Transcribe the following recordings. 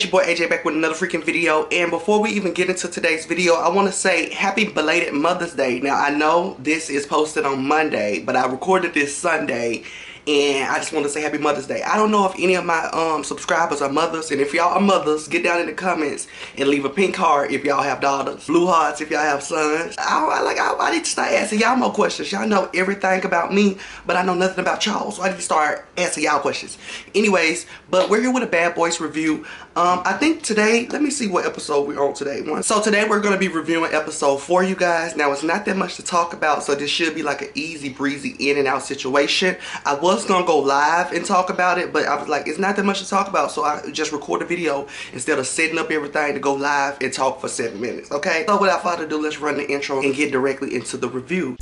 Your boy AJ back with another freaking video, and before we even get into today's video, I want to say happy belated Mother's Day. Now I know this is posted on Monday, but I recorded this Sunday, and I just want to say happy Mother's Day. I don't know if any of my subscribers are mothers, and if y'all are mothers, get down in the comments and leave a pink heart if y'all have daughters, blue hearts if y'all have sons. I need to start asking y'all more questions. Y'all know everything about me, but I know nothing about y'all, so I need to start asking y'all questions. Anyways, but we're here with a Bad Boys review. I think today, let me see what episode we're on today. So today we're going to be reviewing episode 4, you guys. Now it's not that much to talk about, so this should be like an easy breezy in and out situation. I was going to go live and talk about it, but I was like, it's not that much to talk about, so I just record a video instead of setting up everything to go live and talk for 7 minutes, okay? So without further ado, let's run the intro and get directly into the review.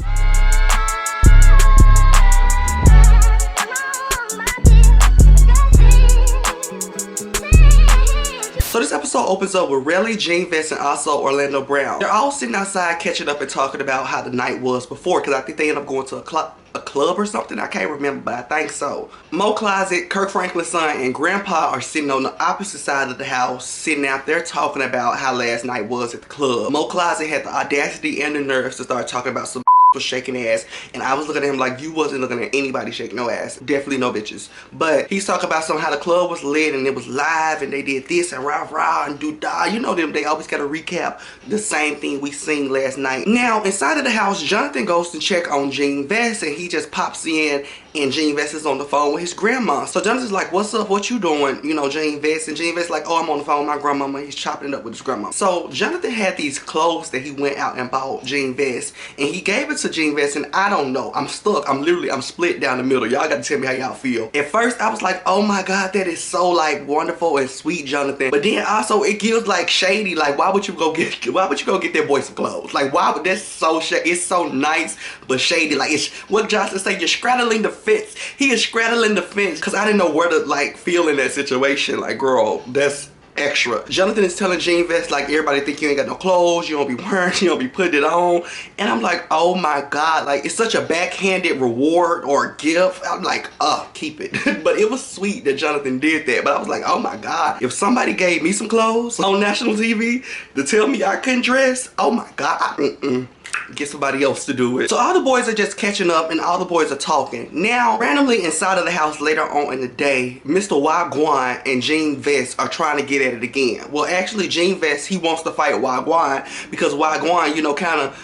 So this episode opens up with Relly, Jean Vest, and also Orlando Brown. They're all sitting outside catching up and talking about how the night was before, because I think they end up going to a club or something. I can't remember, but I think so. Mo Closet, Kirk Franklin's son, and Grandpa are sitting on the opposite side of the house, sitting out there talking about how last night was at the club. Mo Closet had the audacity and the nerves to start talking about some was shaking ass, and I was looking at him like, you wasn't looking at anybody shaking no ass. Definitely no bitches. But he's talking about how the club was lit and it was live and they did this and rah rah and do da. You know them, they always gotta recap the same thing we seen last night. Now inside of the house, Jonathan goes to check on Jean Vest, and he just pops in, and Jean Vest is on the phone with his grandma. So Jonathan's like, what's up, what you doing? You know, Jean Vest. And Jean Vest like, oh, I'm on the phone with my grandmama. He's chopping it up with his grandma. So Jonathan had these clothes that he went out and bought Jean Vest, and he gave it to Jean Vest, and I don't know, I'm stuck. I'm split down the middle. Y'all gotta tell me how y'all feel. At first I was like, oh my god, that is so like wonderful and sweet, Jonathan. But then also it gives like shady, like why would you go get that boy some clothes? Like why would, that's so shady. It's so nice but shady. Like it's what Johnson say, you're straddling the fence. He is straddling the fence, because I didn't know where to like feel in that situation. Like girl, that's extra. Jonathan is telling Jean Vest like, everybody think you ain't got no clothes, you don't be wearing, you don't be putting it on. And I'm like, oh my god, like it's such a backhanded reward or gift. I'm like, keep it. But it was sweet that Jonathan did that. But I was like, oh my god, if somebody gave me some clothes on national TV to tell me I couldn't dress, oh my god, get somebody else to do it. So all the boys are just catching up and all the boys are talking. Now, randomly inside of the house later on in the day, Mr. Wagwan and Jean Vest are trying to get at it again. Well, actually, Jean Vest, he wants to fight Wagwan because Wagwan, you know, kind of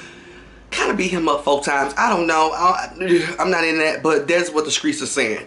beat him up 4 times. I don't know. I'm not in that, but that's what the streets are saying.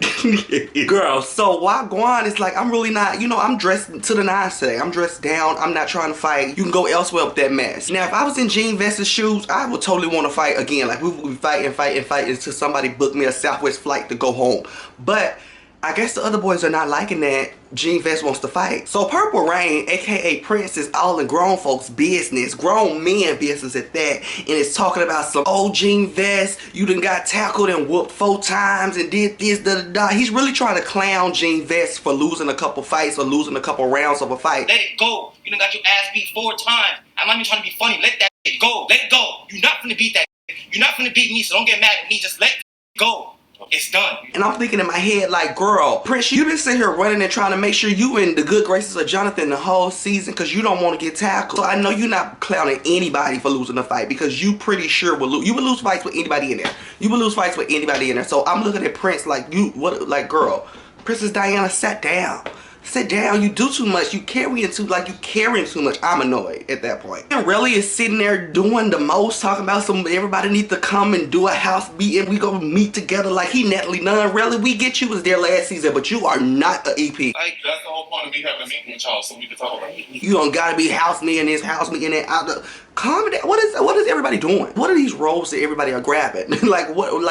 Girl, so Wagwan is like, I'm really not, you know, I'm dressed to the nines today. I'm dressed down. I'm not trying to fight. You can go elsewhere with that mess. Now, if I was in Jean Vest's shoes, I would totally want to fight again. Like, we would be fighting until somebody booked me a Southwest flight to go home. But I guess the other boys are not liking that Jean Vest wants to fight. So Purple Rain, aka Prince, is all in grown folks' business, grown men business at that, and it's talking about some, oh, Jean Vest, you done got tackled and whooped 4 times and did this, da da da. He's really trying to clown Jean Vest for losing a couple fights or losing a couple rounds of a fight. Let it go. You done got your ass beat 4 times. I'm not even trying to be funny. Let that shit go. Let it go. You're not finna beat that. You're not finna beat me, so don't get mad at me. Just let it go. It's done. And I'm thinking in my head like, girl, Prince, you been sitting here running and trying to make sure you in the good graces of Jonathan the whole season because you don't want to get tackled. So I know you're not clowning anybody for losing a fight, because you pretty sure will lose. You would lose fights with anybody in there. You would lose fights with anybody in there. So I'm looking at Prince like, like, girl, Princess Diana, sat down. Sit down, you do too much, you carrying too much. I'm annoyed at that point. And Relly is sitting there doing the most, talking about everybody needs to come and do a house meeting. We gonna meet together like he Natalie Nunn. Relly, we get you was there last season, but you are not an EP. Like, that's the whole point of me having a meeting with y'all, so we can talk about it. You don't gotta be house me in this, house me in that. Calm down. What is everybody doing? What are these roles that everybody are grabbing? like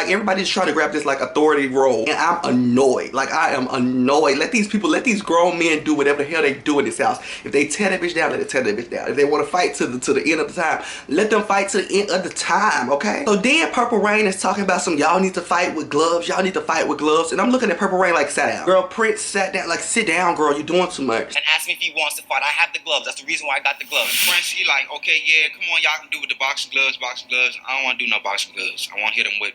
everybody's trying to grab this like authority role, and I'm annoyed. Like I am annoyed. Let these grown men do whatever the hell they do in this house. If they tear that bitch down, let it tear that bitch down. If they want to fight to the end of the time, let them fight to the end of the time, okay? So then Purple Rain is talking about some, y'all need to fight with gloves. Y'all need to fight with gloves. And I'm looking at Purple Rain like, sat down. Girl, Prince sat down. Like, sit down, girl. You're doing too much. And asked me if he wants to fight. I have the gloves. That's the reason why I got the gloves. Prince, he like, okay, yeah, come on, y'all can do with the boxing gloves. I don't want to do no boxing gloves. I want to hit him with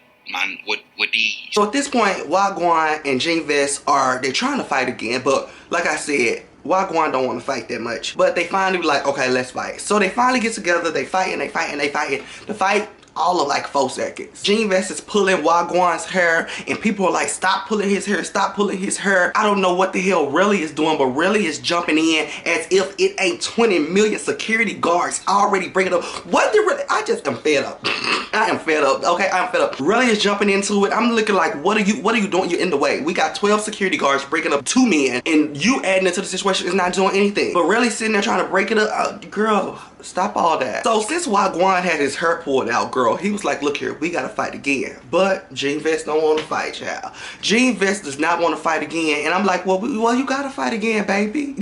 these. So at this point, Wagwan and Jean Vest they're trying to fight again, but like I said, Wagwan don't want to fight that much. But they finally like, okay, let's fight. So they finally get together, they fight and they fight and they fight. The fight all of like 4 seconds. Gene Vest is pulling Wagwan's hair and people are like, stop pulling his hair, stop pulling his hair. I don't know what the hell Relly is doing, but Relly is jumping in as if it ain't 20 million security guards already bringing up. What the Relly? I just am fed up. I am fed up. Okay, I'm fed up. Relly is jumping into it. I'm looking like, what are you doing? You're in the way. We got 12 security guards breaking up 2 men and you adding into the situation is not doing anything. But Relly's sitting there trying to break it up. Girl, stop all that. So since Wagwan had his hair pulled out, girl, he was like, look here, we gotta fight again. But Gene Vest don't want to fight, child. Gene Vest does not want to fight again. And I'm like, well, you gotta fight again, baby.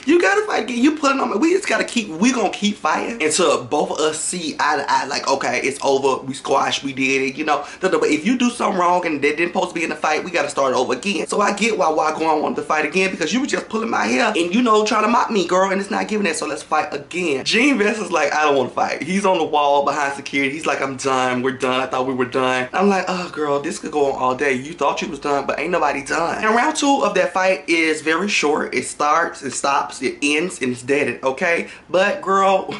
You gotta fight again. You putting on me. We just gotta we gonna keep fighting until both of us see eye to eye, like, okay, it's over. We squashed, we did it, you know. But if you do something wrong and they didn't supposed to be in the fight, we gotta start over again. So I get why Wagwan wanted to fight again, because you were just pulling my hair and, you know, trying to mock me, girl, and it's not giving that, so let's fight again. Gene Vest is like, I don't want to fight. He's on the wall behind security. He's like, I'm done. We're done. I thought we were done. I'm like, oh, girl, this could go on all day. You thought you was done, but ain't nobody done. And round 2 of that fight is very short. It starts, it stops, it ends, and it's dead, okay? But, girl,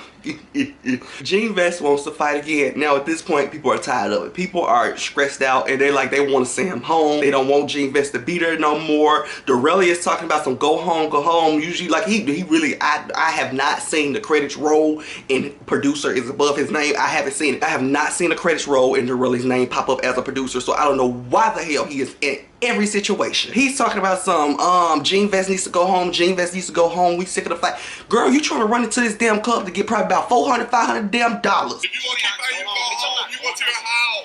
Gene Vest wants to fight again. Now at this point, people are tired of it. People are stressed out and they want to send him home. They don't want Gene Vest to be there no more. The Relly is talking about some go home, go home. Usually, like, he really, I have not seen the credits roll and producer is above his name. I haven't seen it. I have not seen the credits roll and the Relly's name pop up as a producer, so I don't know why the hell he is in every situation. He's talking about some Gene Vest needs to go home, Gene Vest needs to go home, we sick of the fight. Girl, you trying to run into this damn club to get probably about $400, $500 damn dollars. If you want to keep fighting, you go home. You go to your house.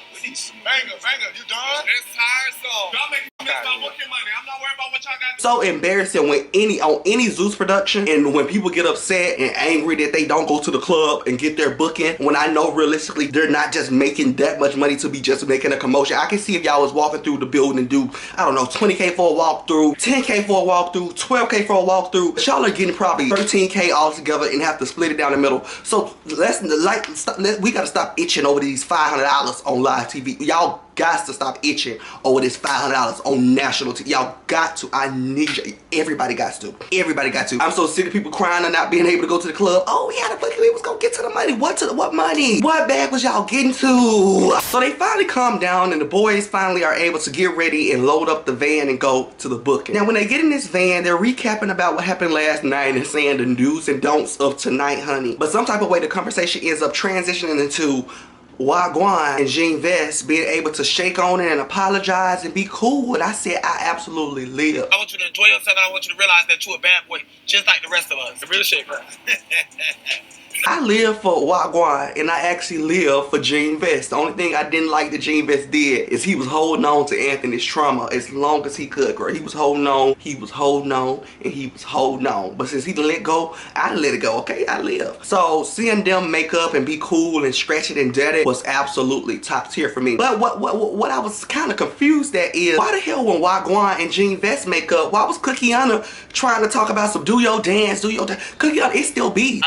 Banger, you done? It's tired, so y'all make me miss my booking money. I'm not worried about what y'all got. So embarrassing when on any Zeus production, and when people get upset and angry that they don't go to the club and get their booking, when I know realistically they're not just making that much money to be just making a commotion. I can see if y'all was walking through the building and do, I don't know, 20K for a walkthrough, 10K for a walkthrough, 12K for a walkthrough. Y'all are getting probably 13K all together and have to split it down the middle. So we gotta stop itching over these $500 on live TV. Y'all got to stop itching over this $500 on national TV. Y'all got to. I need you. Everybody got to. Everybody got to. I'm so sick of people crying and not being able to go to the club. Oh, we had a booking. We was gonna get to the money. What money? What bag was y'all getting to? So they finally calm down and the boys finally are able to get ready and load up the van and go to the booking. Now when they get in this van, they're recapping about what happened last night and saying the do's and don'ts of tonight, honey. But some type of way the conversation ends up transitioning into Wagwan and Gene Vest being able to shake on it and apologize and be cool with. I said, I absolutely live. I want you to enjoy yourself and I want you to realize that you're a bad boy, just like the rest of us. The real shit, bro. I live for Wagwan and I actually live for Gene Vest. The only thing I didn't like that Gene Vest did is he was holding on to Anthony's trauma as long as he could, girl. He was holding on, he was holding on, and he was holding on. But since he let go, I let it go, okay? I live. So seeing them make up and be cool and stretch it and dead it was absolutely top tier for me. But what I was kind of confused at is, why the hell when Wagwan and Gene Vest make up, why was Cookiana trying to talk about some do your dance, do your dance? Cookiana, it still be.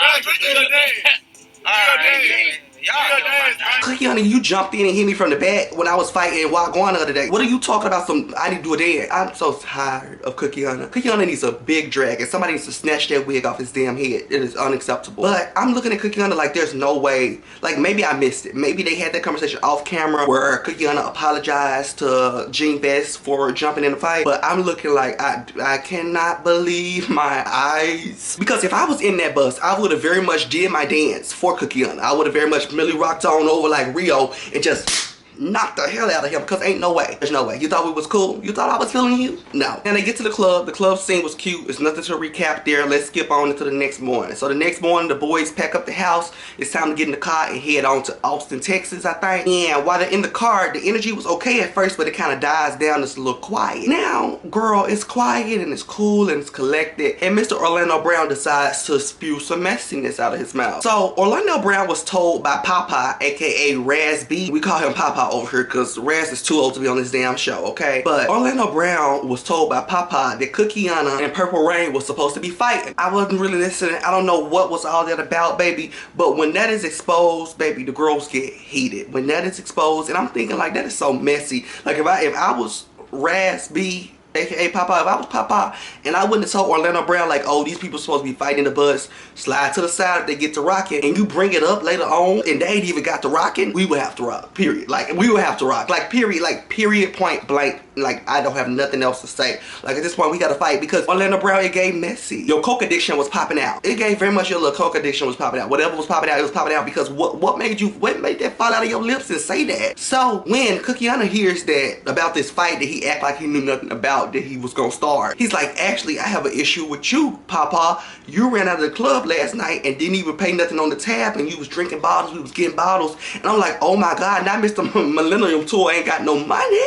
Cookiana, you jumped in and hit me from the back when I was fighting Wagwan the other day. What are you talking about? I need to do a dance. I'm so tired of Cookiana. Cookiana needs a big drag and somebody needs to snatch that wig off his damn head. It is unacceptable. But I'm looking at Cookiana like there's no way. Like maybe I missed it. Maybe they had that conversation off camera where Cookiana apologized to Gene Vest for jumping in the fight. But I'm looking like I cannot believe my eyes. Because if I was in that bus, I would have very much did my dance for Cookiana. I would have very much Millie rocked on over like Rio and just knock the hell out of him, because ain't no way. There's no way. You thought we was cool? You thought I was feeling you? No. And they get to the club. The club scene was cute. There's nothing to recap there. Let's skip on into the next morning. So the next morning, the boys pack up the house. It's time to get in the car and head on to Austin, Texas, I think. And while they're in the car, the energy was okay at first, but it kind of dies down. It's a little quiet. Now, girl, it's quiet and it's cool and it's collected. And Mr. Orlando Brown decides to spew some messiness out of his mouth. So Orlando Brown was told by Papa, aka Raz B. We call him Papa over here because Raz is too old to be on this damn show, okay? But Orlando Brown was told by Papa that Cookiana and Purple Rain was supposed to be fighting. I wasn't really listening. I don't know what was all that about, baby. But when that is exposed, baby, the girls get heated. When that is exposed, and I'm thinking like that is so messy. Like if I was Raz B, aka Papa, if I was Papa and I wouldn't have told Orlando Brown like, oh, these people supposed to be fighting in the bus, slide to the side if they get to rocking, and you bring it up later on and they ain't even got to rocking, we would have to rock, period. Like, we would have to rock, like, period, point blank. Like, I don't have nothing else to say. Like, at this point we gotta fight because Orlando Brown, it gave messy. Your coke addiction was popping out. It gave very much your little coke addiction was popping out. Whatever was popping out, it was popping out because what made that fall out of your lips and say that? So when Cookiana hears that about this fight that he act like he knew nothing about, that he was gonna start, he's like, actually, I have an issue with you, Papa. You ran out of the club last night and didn't even pay nothing on the tab, and you was drinking bottles, we was getting bottles, and I'm like, oh my God, now Mr. Millennium Tour ain't got no money.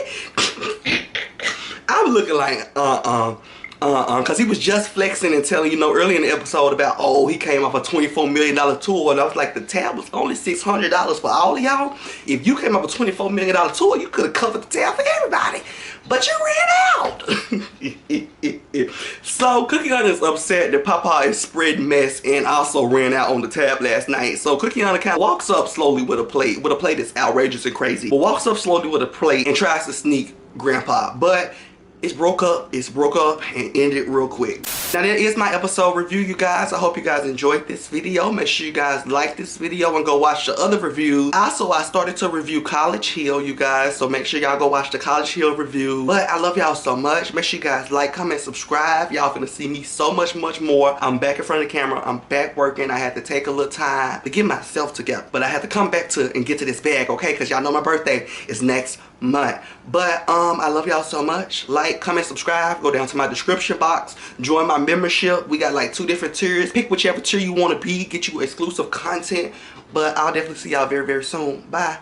I'm looking like, cause he was just flexing and telling, you know, early in the episode about, oh, he came off a $24 million tour, and I was like, the tab was only $600 for all of y'all. If you came off a $24 million tour, you could have covered the tab for everybody, but you ran out. So Cookiana is upset that Papa is spreading mess and also ran out on the tab last night. So Cookiana kind of walks up slowly with a plate that's outrageous and crazy, but walks up slowly with a plate and tries to sneak Grandpa, but it's broke up and ended real quick. Now that is my episode review, you guys. I hope you guys enjoyed this video. Make sure you guys like this video and go watch the other reviews. Also, I started to review College Hill, you guys, so make sure y'all go watch the College Hill review. But I love y'all so much. Make sure you guys like, comment, subscribe. Y'all gonna see me so much more. I'm back in front of the camera. I'm back working. I had to take a little time to get myself together, but I had to come back and get to this bag, okay? Because y'all know my birthday is next month. But I love y'all so much. Like, comment, subscribe, go down to my description box, join my membership. We got like 2 different tiers. Pick whichever tier you want to be, get you exclusive content. But I'll definitely see y'all very soon. Bye.